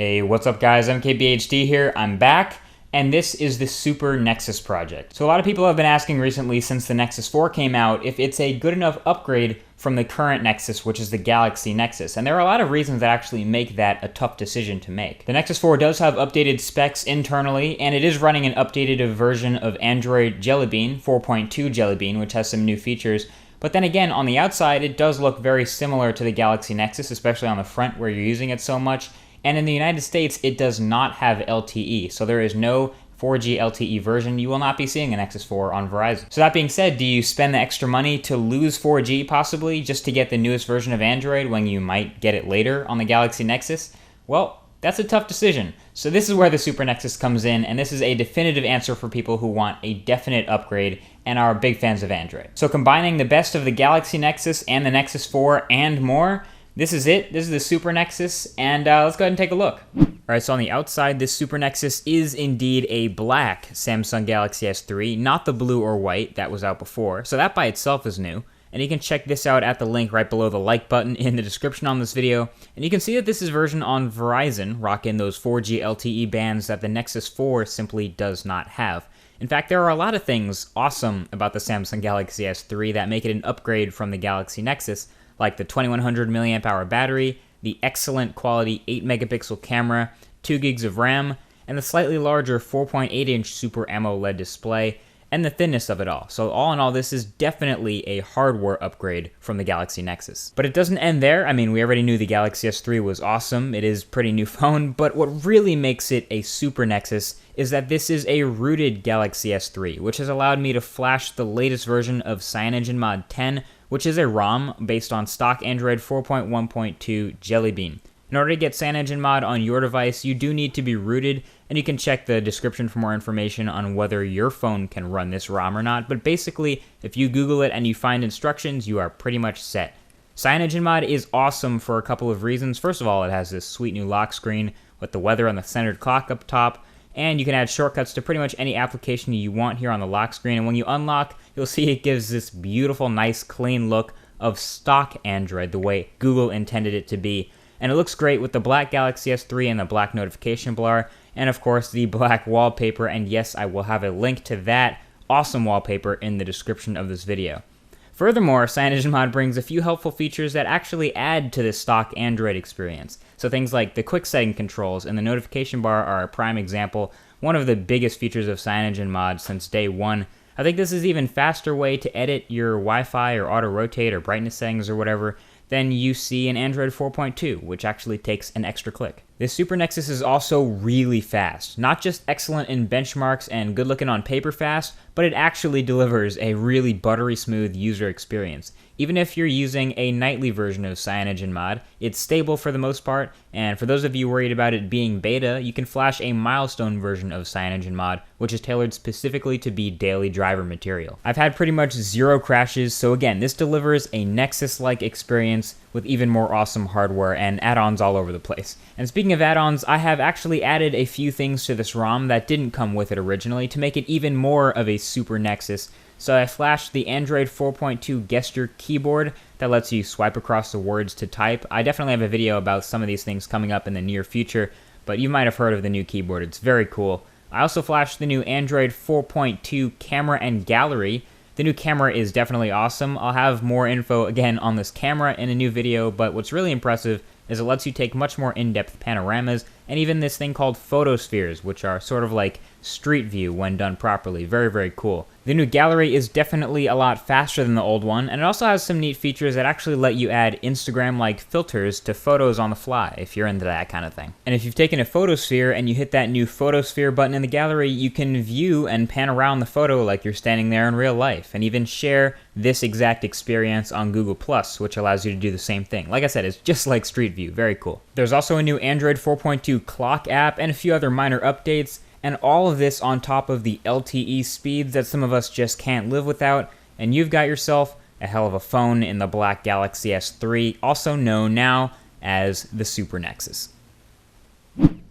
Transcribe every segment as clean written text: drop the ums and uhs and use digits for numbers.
Hey, what's up guys? MKBHD here. I'm back, and this is the SuperNexus Project. So a lot of people have been asking recently since the Nexus 4 came out if it's a good enough upgrade from the current Nexus, which is the Galaxy Nexus. And there are a lot of reasons that actually make that a tough decision to make. The Nexus 4 does have updated specs internally, and it is running an updated version of Android Jelly Bean, 4.2 Jelly Bean, which has some new features. But then again, on the outside, it does look very similar to the Galaxy Nexus, especially on the front where you're using it so much. And in the United States, it does not have LTE, so there is no 4G LTE version. You will not be seeing a Nexus 4 on Verizon. So that being said, do you spend the extra money to lose 4G possibly just to get the newest version of Android when you might get it later on the Galaxy Nexus? Well, that's a tough decision. So this is where the SuperNexus comes in, and this is a definitive answer for people who want a definite upgrade and are big fans of Android. So combining the best of the Galaxy Nexus and the Nexus 4 and more, this is it. This is the SuperNexus, and let's go ahead and take a look. Alright, so on the outside, this SuperNexus is indeed a black Samsung Galaxy S3, not the blue or white that was out before, so that by itself is new. And you can check this out at the link right below the like button in the description on this video. And you can see that this is version on Verizon, rocking those 4G LTE bands that the Nexus 4 simply does not have. In fact, there are a lot of things awesome about the Samsung Galaxy S3 that make it an upgrade from the Galaxy Nexus, like the 2100 mAh battery, the excellent quality 8 megapixel camera, 2 gigs of RAM, and the slightly larger 4.8-inch Super AMOLED display, and the thinness of it all. So all in all, this is definitely a hardware upgrade from the Galaxy Nexus. But it doesn't end there. I mean, we already knew the Galaxy S3 was awesome. It is a pretty new phone, but what really makes it a Super Nexus is that this is a rooted Galaxy S3, which has allowed me to flash the latest version of CyanogenMod 10, which is a ROM based on stock Android 4.1.2 Jelly Bean. In order to get CyanogenMod on your device, you do need to be rooted, and you can check the description for more information on whether your phone can run this ROM or not, but basically, if you Google it and you find instructions, you are pretty much set. CyanogenMod is awesome for a couple of reasons. First of all, it has this sweet new lock screen with the weather and the centered clock up top, and you can add shortcuts to pretty much any application you want here on the lock screen, and when you unlock, you'll see it gives this beautiful, nice, clean look of stock Android, the way Google intended it to be. And it looks great with the black Galaxy S3 and the black notification bar, and of course the black wallpaper, and yes, I will have a link to that awesome wallpaper in the description of this video. Furthermore, CyanogenMod brings a few helpful features that actually add to the stock Android experience. So things like the quick setting controls and the notification bar are a prime example, one of the biggest features of CyanogenMod since day one. I think this is an even faster way to edit your Wi-Fi or auto-rotate or brightness settings or whatever than you see in Android 4.2, which actually takes an extra click. This SuperNexus is also really fast. Not just excellent in benchmarks and good looking on paper fast, but it actually delivers a really buttery smooth user experience. Even if you're using a nightly version of CyanogenMod, it's stable for the most part, and for those of you worried about it being beta, you can flash a milestone version of CyanogenMod, which is tailored specifically to be daily driver material. I've had pretty much zero crashes, so again, this delivers a Nexus-like experience with even more awesome hardware and add-ons all over the place. And speaking of add-ons, I have actually added a few things to this ROM that didn't come with it originally to make it even more of a Super Nexus. So I flashed the Android 4.2 gesture keyboard that lets you swipe across the words to type. I definitely have a video about some of these things coming up in the near future, but you might have heard of the new keyboard. It's very cool. I also flashed the new Android 4.2 camera and gallery. The new camera is definitely awesome. I'll have more info again on this camera in a new video, but what's really impressive is it lets you take much more in-depth panoramas, and even this thing called photospheres, which are sort of like street view when done properly. Very, very cool. The new gallery is definitely a lot faster than the old one, and it also has some neat features that actually let you add Instagram-like filters to photos on the fly, if you're into that kind of thing. And if you've taken a photosphere and you hit that new photosphere button in the gallery, you can view and pan around the photo like you're standing there in real life, and even share this exact experience on Google+, which allows you to do the same thing. Like I said, it's just like Street View. Very cool. There's also a new Android 4.2 clock app and a few other minor updates, and all of this on top of the LTE speeds that some of us just can't live without, and you've got yourself a hell of a phone in the black Galaxy S3, also known now as the SuperNexus.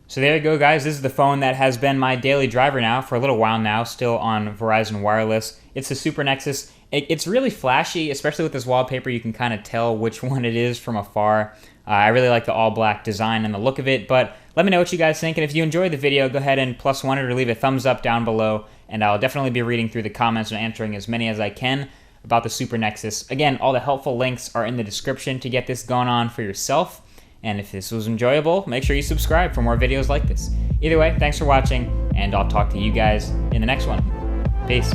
So there you go, guys. This is the phone that has been my daily driver now for a little while now, still on Verizon Wireless. It's the SuperNexus, It's really flashy, especially with this wallpaper. You can kind of tell which one it is from afar. I really like the all black design and the look of it, but let me know what you guys think. And if you enjoyed the video, go ahead and +1 it or leave a thumbs up down below. And I'll definitely be reading through the comments and answering as many as I can about the SuperNexus. Again, all the helpful links are in the description to get this going on for yourself. And if this was enjoyable, make sure you subscribe for more videos like this. Either way, thanks for watching, and I'll talk to you guys in the next one. Peace.